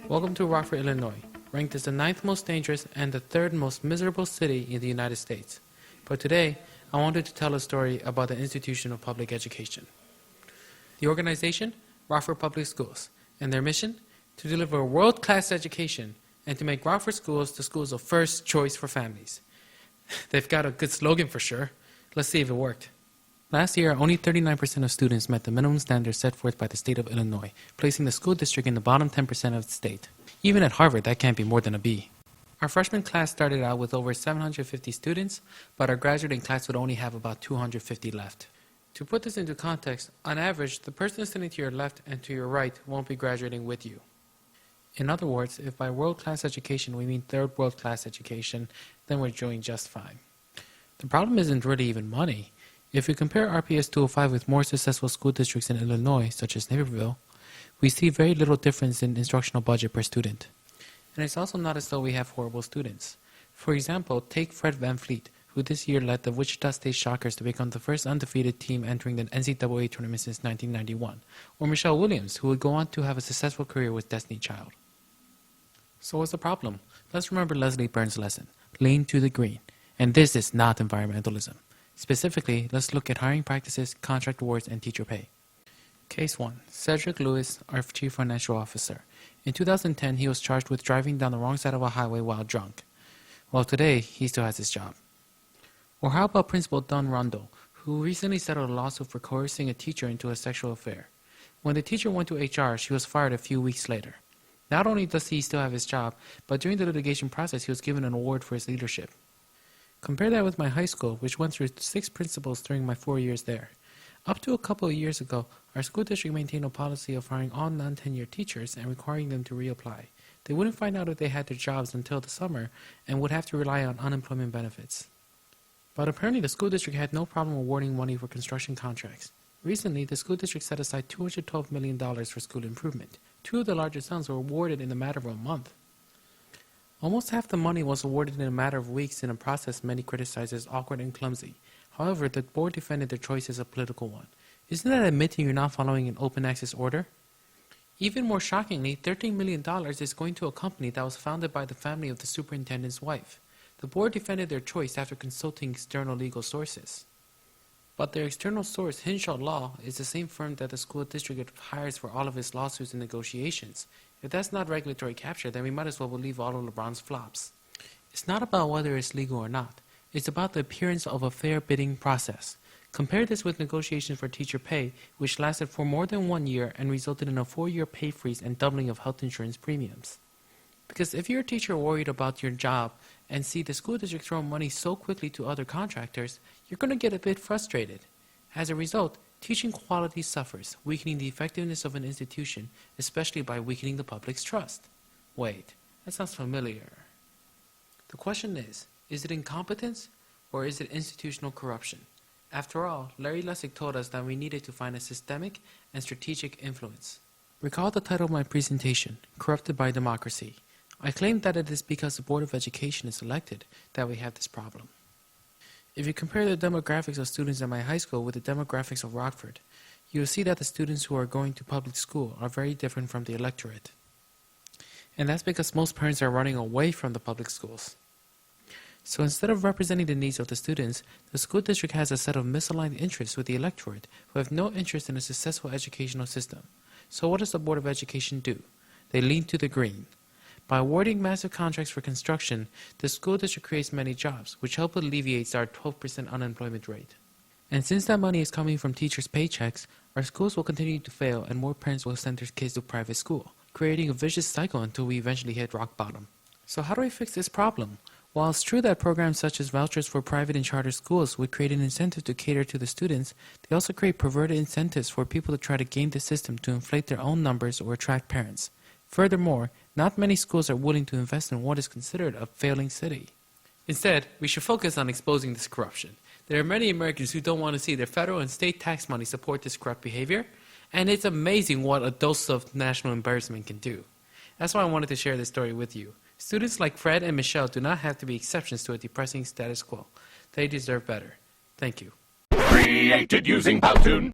Welcome to Rockford, Illinois, ranked as the 9th most dangerous and the 3rd most miserable city in the United States. But today, I wanted to tell a story about the institution of public education. The organization, Rockford Public Schools, and their mission, to deliver a world-class education and to make Rockford schools the schools of first choice for families. They've got a good slogan for sure. Let's see if it worked. Last year, only 39% of students met the minimum standards set forth by the state of Illinois, placing the school district in the bottom 10% of the state. Even at Harvard, that can't be more than a B. Our freshman class started out with over 750 students, but our graduating class would only have about 250 left. To put this into context, on average, the person sitting to your left and to your right won't be graduating with you. In other words, if by world-class education we mean third world-class education, then we're doing just fine. The problem isn't really even money. If we compare RPS 205 with more successful school districts in Illinois, such as Naperville, we see very little difference in instructional budget per student. And it's also not as though we have horrible students. For example, take Fred Van Fleet, who this year led the Wichita State Shockers to become the first undefeated team entering the NCAA tournament since 1991, or Michelle Williams, who would go on to have a successful career with Destiny Child. So what's the problem? Let's remember Leslie Burns' lesson, lean to the green. And this is not environmentalism. Specifically, let's look at hiring practices, contract awards, and teacher pay. Case 1. Cedric Lewis, our Chief Financial Officer. In 2010, he was charged with driving down the wrong side of a highway while drunk. Well, today, he still has his job. Or how about Principal Don Rondo, who recently settled a lawsuit for coercing a teacher into a sexual affair. When the teacher went to HR, she was fired a few weeks later. Not only does he still have his job, but during the litigation process, he was given an award for his leadership. Compare that with my high school, which went through 6 principals during my 4 years there. Up to a couple of years ago, our school district maintained a policy of hiring all non-tenured teachers and requiring them to reapply. They wouldn't find out if they had their jobs until the summer and would have to rely on unemployment benefits. But apparently the school district had no problem awarding money for construction contracts. Recently, the school district set aside $212 million for school improvement. 2 of the largest sums were awarded in a matter of a month. Almost half the money was awarded in a matter of weeks in a process many criticized as awkward and clumsy. However, the board defended their choice as a political one. Isn't that admitting you're not following an open access order? Even more shockingly, $13 million is going to a company that was founded by the family of the superintendent's wife. The board defended their choice after consulting external legal sources. But their external source, Hinshaw Law, is the same firm that the school district hires for all of its lawsuits and negotiations. If that's not regulatory capture, then we might as well believe all of LeBron's flops. It's not about whether it's legal or not. It's about the appearance of a fair bidding process. Compare this with negotiations for teacher pay, which lasted for more than 1 year and resulted in a 4-year pay freeze and doubling of health insurance premiums. Because if you're a teacher worried about your job and see the school district throw money so quickly to other contractors, you're going to get a bit frustrated. As a result, teaching quality suffers, weakening the effectiveness of an institution, especially by weakening the public's trust. Wait, that sounds familiar. The question is it incompetence or is it institutional corruption? After all, Larry Lessig told us that we needed to find a systemic and strategic influence. Recall the title of my presentation, Corrupted by Democracy. I claimed that it is because the Board of Education is elected that we have this problem. If you compare the demographics of students at my high school with the demographics of Rockford, you will see that the students who are going to public school are very different from the electorate. And that's because most parents are running away from the public schools. So instead of representing the needs of the students, the school district has a set of misaligned interests with the electorate who have no interest in a successful educational system. So what does the Board of Education do? They lean to the green. By awarding massive contracts for construction, the school district creates many jobs, which help alleviate our 12% unemployment rate. And since that money is coming from teachers' paychecks, our schools will continue to fail and more parents will send their kids to private school, creating a vicious cycle until we eventually hit rock bottom. So how do we fix this problem? While it's true that programs such as vouchers for private and charter schools would create an incentive to cater to the students, they also create perverted incentives for people to try to game the system to inflate their own numbers or attract parents. Furthermore, not many schools are willing to invest in what is considered a failing city. Instead, we should focus on exposing this corruption. There are many Americans who don't want to see their federal and state tax money support this corrupt behavior, and it's amazing what a dose of national embarrassment can do. That's why I wanted to share this story with you. Students like Fred and Michelle do not have to be exceptions to a depressing status quo. They deserve better. Thank you. Created using Powtoon.